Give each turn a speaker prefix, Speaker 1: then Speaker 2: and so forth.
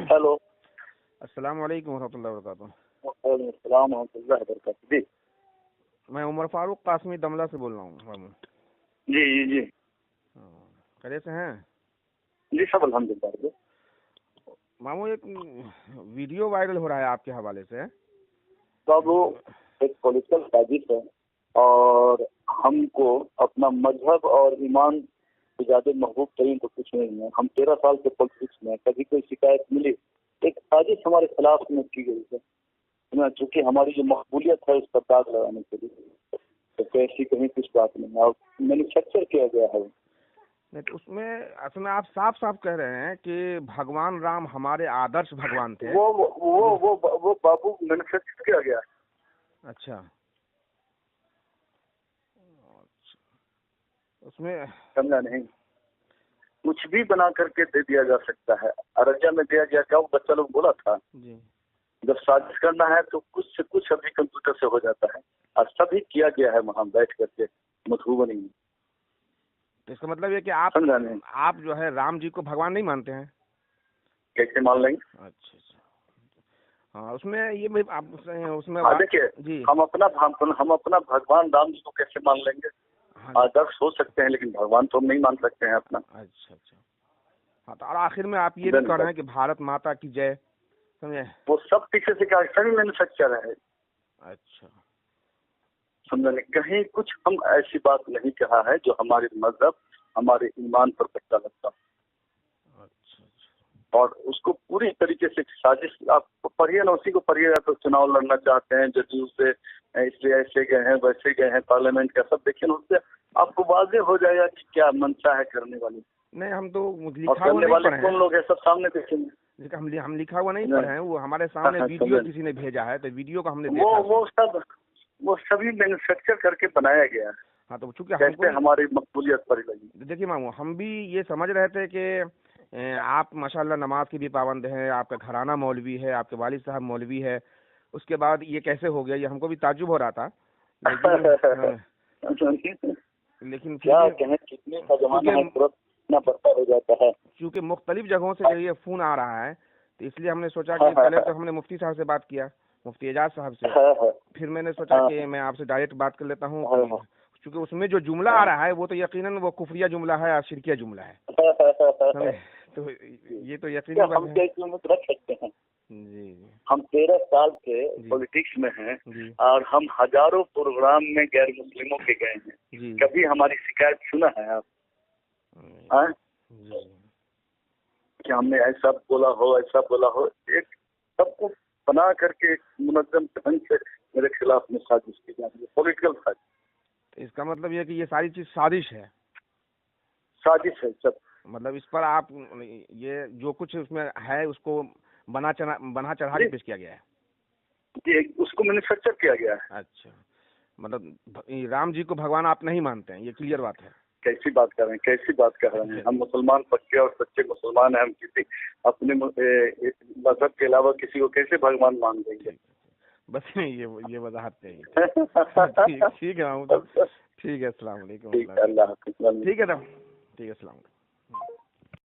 Speaker 1: Hello,
Speaker 2: अस्सलाम वालेकुम रहमतुल्लाहि व बरकातुहू।
Speaker 1: वालेकुम अस्सलाम रहमतुल्लाहि व बरकातुहू। जी
Speaker 2: मैं उमर फारूक कासमी दमला से बोल रहा हूँ मामू।
Speaker 1: जी जी जी
Speaker 2: खैरियत से हैं
Speaker 1: जी, सब अल्हम्दुलिल्लाह जी।
Speaker 2: मामू? एक वीडियो वायरल हो रहा है आपके हवाले से।
Speaker 1: तो अब वो एक पॉलिटिकल साजिश है और हमको अपना मजहब और ईमान से ज्यादा महबूब तरीन तो कुछ नहीं है। हम 13 साल से पॉलिटिक्स में, कभी कोई शिकायत मिली, एक साजिश हमारे खिलाफ में की गई है, चूंकि हमारी जो मकबूलियत है उस पर दाग लगाने के लिए। तो कैसी कहीं कुछ बात नहीं है और मैन्युफैक्चर किया गया है।
Speaker 2: नहीं तो उसमें असल में आप साफ साफ कह रहे हैं कि भगवान राम हमारे आदर्श भगवान थे।
Speaker 1: वो बाबू मैन्युफैक्चर किया गया है।
Speaker 2: अच्छा, उसमें
Speaker 1: समझा नहीं, कुछ भी बना करके दे दिया जा सकता है। अरज्जा में दिया गया, क्या वो बच्चा लोग बोला था
Speaker 2: जी,
Speaker 1: जब साजिश करना है तो कुछ से कुछ अभी कंप्यूटर से हो जाता है और सभी किया गया है वहां बैठ करके मधुबनी में।
Speaker 2: तो इसका मतलब ये कि आप
Speaker 1: समझा नहीं,
Speaker 2: आप जो है राम जी को भगवान नहीं मानते हैं?
Speaker 1: कैसे मान लेंगे?
Speaker 2: अच्छा अच्छा, हाँ उसमें ये भी आप उसमें
Speaker 1: देखिए,
Speaker 2: जी,
Speaker 1: हम अपना भगवान राम जी को कैसे मान लेंगे?
Speaker 2: हाँ,
Speaker 1: आदर्श हो सकते हैं लेकिन भगवान तो हम नहीं मान सकते हैं अपना।
Speaker 2: अच्छा अच्छा, हाँ तो और आखिर में आप ये भी कह रहे हैं कि भारत माता की जय, समझे?
Speaker 1: वो सब पीछे से क्या सभी मैन्युफैक्चर है।
Speaker 2: अच्छा,
Speaker 1: समझा नहीं, कहीं कुछ हम ऐसी बात नहीं कहा है जो हमारे मजहब हमारे ईमान पर पट्टा लगता।
Speaker 2: अच्छा अच्छा,
Speaker 1: और उसको पूरी तरीके से साजिश आप पढ़िए ना, उसी को पढ़िए। तो चुनाव लड़ना चाहते हैं जदयू से, इसलिए ऐसे गए हैं वैसे गए हैं, पार्लियामेंट का सब देखिए ना, उससे आपको वाज़ेह हो जाएगा कि क्या मंशा है करने वाली।
Speaker 2: नहीं हम तो
Speaker 1: और
Speaker 2: लिखा हुआ
Speaker 1: करने
Speaker 2: नहीं
Speaker 1: वाले
Speaker 2: पढ़े
Speaker 1: कौन
Speaker 2: हैं,
Speaker 1: लोग हैं सब सामने देखेंगे।
Speaker 2: हम लिखा हुआ नहीं
Speaker 1: नहीं।
Speaker 2: पढ़े हैं, वो हमारे सामने
Speaker 1: हाँ,
Speaker 2: वीडियो किसी ने भेजा है, तो वीडियो को हमने देखा।
Speaker 1: वो सभी मैन्युफैक्चर करके बनाया गया है।
Speaker 2: हाँ तो चूंकि
Speaker 1: कैसे हमारी मकबूलियत पर लगी।
Speaker 2: देखिए मामू, हम भी ये समझ रहे थे कि आप माशाल्लाह नमाज की भी पाबंद हैं, आपका घराना मौलवी है, आपके वालिद साहब मौलवी है, उसके बाद ये कैसे हो गया, ये हमको भी ताज्जुब हो रहा था। लेकिन
Speaker 1: क्या कहें, कितने का जमाना है, तुरंत इतना बढ़ता हो जाता है।
Speaker 2: चूँकि मुख्तलिफ जगहों से जो ये फोन आ रहा है, तो इसलिए हमने सोचा कि पहले तो हमने मुफ्ती साहब से बात किया, मुफ्ती एजाज साहब से, फिर मैंने सोचा कि मैं आपसे डायरेक्ट बात कर लेता हूँ, क्योंकि उसमें जो जुमला आ रहा है वो तो यकीनन वो कुफरिया जुमला है और शिरकिया जुमला है। तो ये तो यकीनन
Speaker 1: हम कैसे उम्मीद रख सकते हैं?
Speaker 2: जी,
Speaker 1: हम 13 साल से पॉलिटिक्स में हैं और हम हजारों प्रोग्राम में गैर मुस्लिमों के गए हैं। कभी हमारी शिकायत सुना है आप? कि हमने ऐसा बोला हो? एक सबको बना करके एक मुनज़्ज़म ढंग से मेरे खिलाफ में साजिश की जा रही है, पॉलिटिकल साजिश।
Speaker 2: इसका मतलब ये कि ये सारी चीज साजिश है
Speaker 1: सब।
Speaker 2: मतलब इस पर आप ये जो कुछ उसमें है उसको बना चढ़ा के पेश किया गया है।
Speaker 1: जी, उसको मैन्युफैक्चर किया गया है।
Speaker 2: अच्छा, मतलब राम जी को भगवान आप नहीं मानते हैं, ये क्लियर बात है।
Speaker 1: कैसी बात कर रहे हैं? हम मुसलमान पक्के और सच्चे मुसलमान हैं। हम किसी अपने मजहब के अलावा किसी को कैसे भगवान मान देंगे?
Speaker 2: बस ये वजाहत चाहिए। ठीक है, ठीक है, अस्सलाम वालेकुम।
Speaker 1: ठीक है, अल्लाह हाफ़िज़।
Speaker 2: ठीक है, अस्सलाम।